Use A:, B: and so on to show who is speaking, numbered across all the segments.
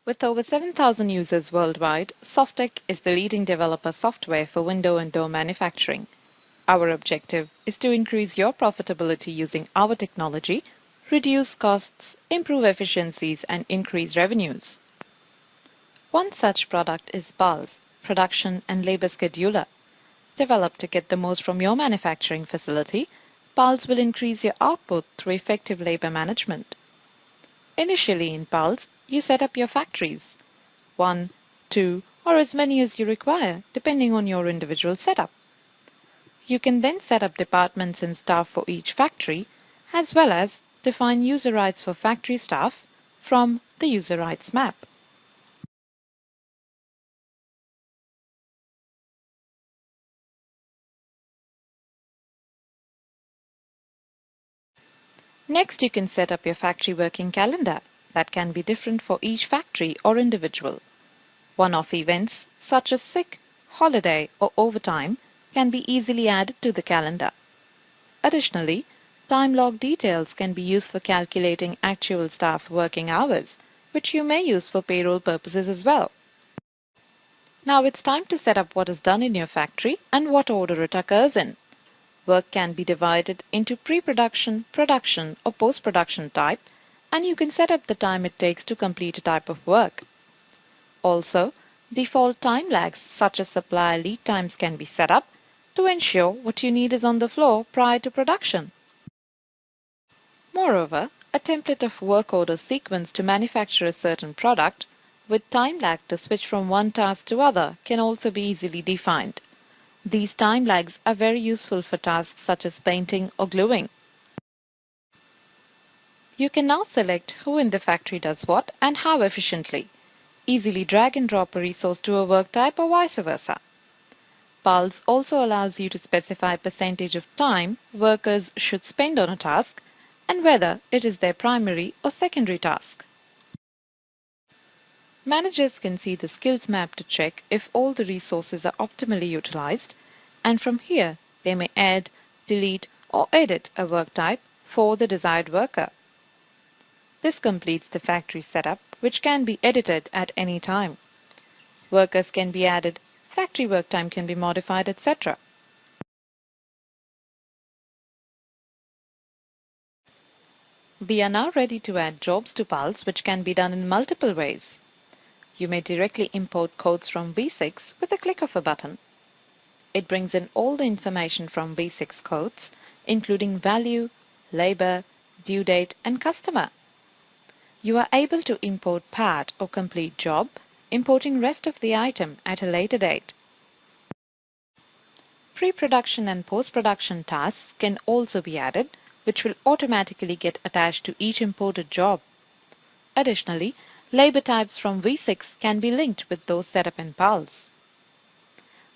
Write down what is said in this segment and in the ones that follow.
A: With over 7,000 users worldwide, Softec is the leading developer software for window and door manufacturing. Our objective is to increase your profitability using our technology, reduce costs, improve efficiencies, and increase revenues. One such product is PALS, Production and Labor Scheduler. Developed to get the most from your manufacturing facility, PALS will increase your output through effective labor management. Initially in PALS, you set up your factories, 1, 2, or as many as you require, depending on your individual setup. You can then set up departments and staff for each factory, as well as define user rights for factory staff from the user rights map. Next, you can set up your factory working calendar that can be different for each factory or individual. One-off events such as sick, holiday, or overtime can be easily added to the calendar. Additionally, time log details can be used for calculating actual staff working hours, which you may use for payroll purposes as well. Now it's time to set up what is done in your factory and what order it occurs in. Work can be divided into pre-production, production, or post-production type, and you can set up the time it takes to complete a type of work. Also, default time lags such as supplier lead times can be set up to ensure what you need is on the floor prior to production. Moreover, a template of work order sequence to manufacture a certain product with time lag to switch from one task to other can also be easily defined. These time lags are very useful for tasks such as painting or gluing. You can now select who in the factory does what and how efficiently. Easily drag and drop a resource to a work type or vice versa. PALS also allows you to specify percentage of time workers should spend on a task and whether it is their primary or secondary task. Managers can see the skills map to check if all the resources are optimally utilized, and from here they may add, delete, or edit a work type for the desired worker. This completes the factory setup, which can be edited at any time. Workers can be added, factory work time can be modified, etc. We are now ready to add jobs to PALS, which can be done in multiple ways. You may directly import codes from V6 with a click of a button. It brings in all the information from V6 codes, including value, labor, due date, and customer. You are able to import part or complete job, importing rest of the item at a later date. Pre-production and post-production tasks can also be added, which will automatically get attached to each imported job. Additionally, labor types from V6 can be linked with those set up in PALS.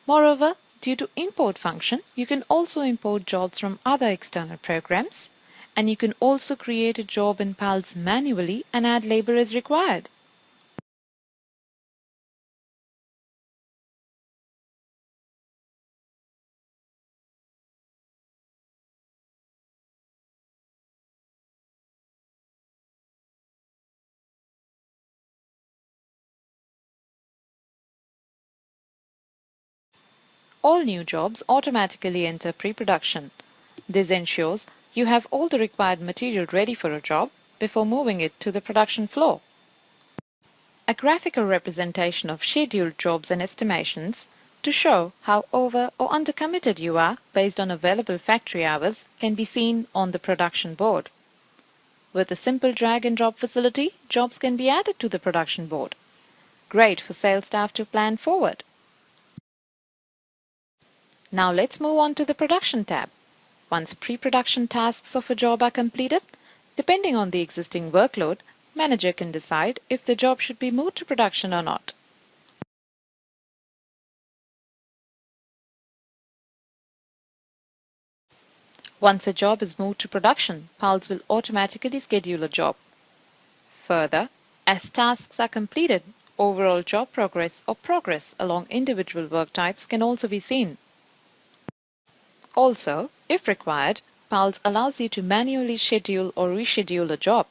A: Moreover, due to import function, you can also import jobs from other external programs, and you can also create a job in PALS manually and add labor as required. All new jobs automatically enter pre-production. This ensures you have all the required material ready for a job before moving it to the production floor. A graphical representation of scheduled jobs and estimations to show how over or undercommitted you are based on available factory hours can be seen on the production board. With a simple drag and drop facility, jobs can be added to the production board. Great for sales staff to plan forward. Now let's move on to the production tab. Once pre-production tasks of a job are completed, depending on the existing workload, manager can decide if the job should be moved to production or not. Once a job is moved to production, PALS will automatically schedule a job. Further, as tasks are completed, overall job progress or progress along individual work types can also be seen. Also, if required, PALS allows you to manually schedule or reschedule a job.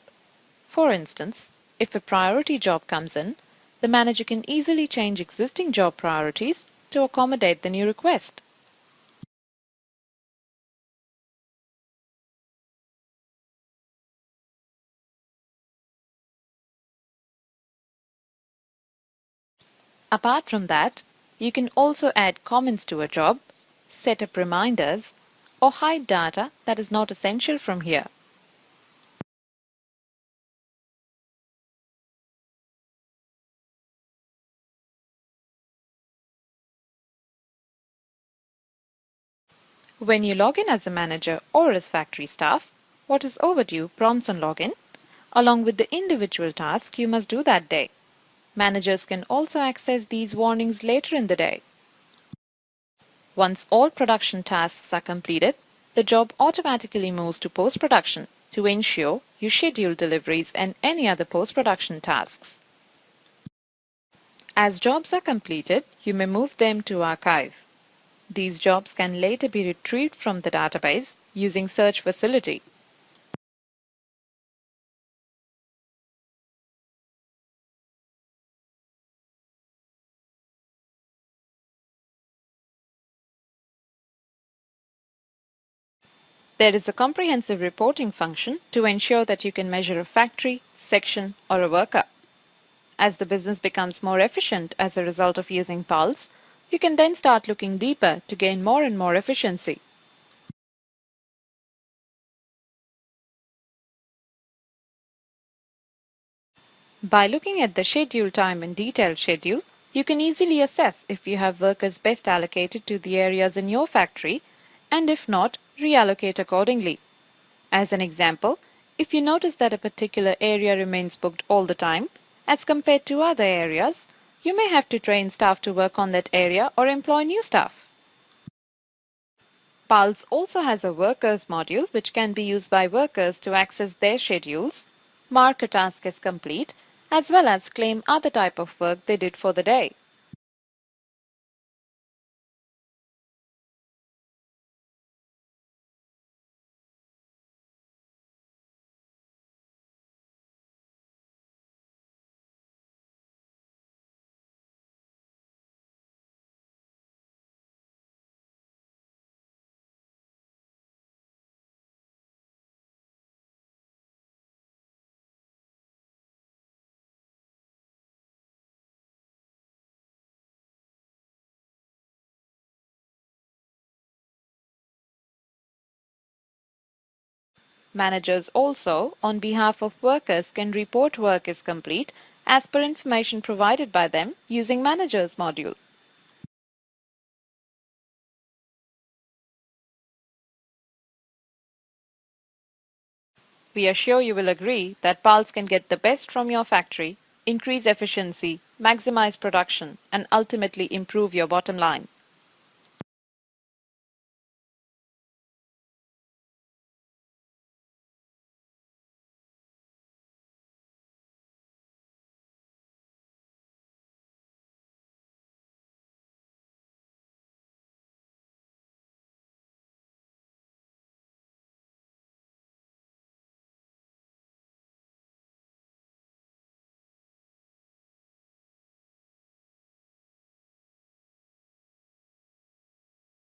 A: For instance, if a priority job comes in, The manager can easily change existing job priorities to accommodate the new request. Apart from that, you can also add comments to a job, set up reminders, or hide data that is not essential from here. When you log in as a manager or as factory staff, what is overdue prompts on login, along with the individual task you must do that day. Managers can also access these warnings later in the day. Once all production tasks are completed, the job automatically moves to post-production to ensure you schedule deliveries and any other post-production tasks. As jobs are completed, you may move them to archive. These jobs can later be retrieved from the database using search facility. There is a comprehensive reporting function to ensure that you can measure a factory, section, or a worker. As the business becomes more efficient as a result of using PALS, you can then start looking deeper to gain more and more efficiency. By looking at the schedule time and detailed schedule, you can easily assess if you have workers best allocated to the areas in your factory, and if not, reallocate accordingly. As an example, if you notice that a particular area remains booked all the time, as compared to other areas, you may have to train staff to work on that area or employ new staff. PALS also has a workers module which can be used by workers to access their schedules, mark a task as complete, as well as claim other type of work they did for the day. Managers also, on behalf of workers, can report work is complete as per information provided by them using Managers module. We are sure you will agree that PALS can get the best from your factory, increase efficiency, maximize production, and ultimately improve your bottom line.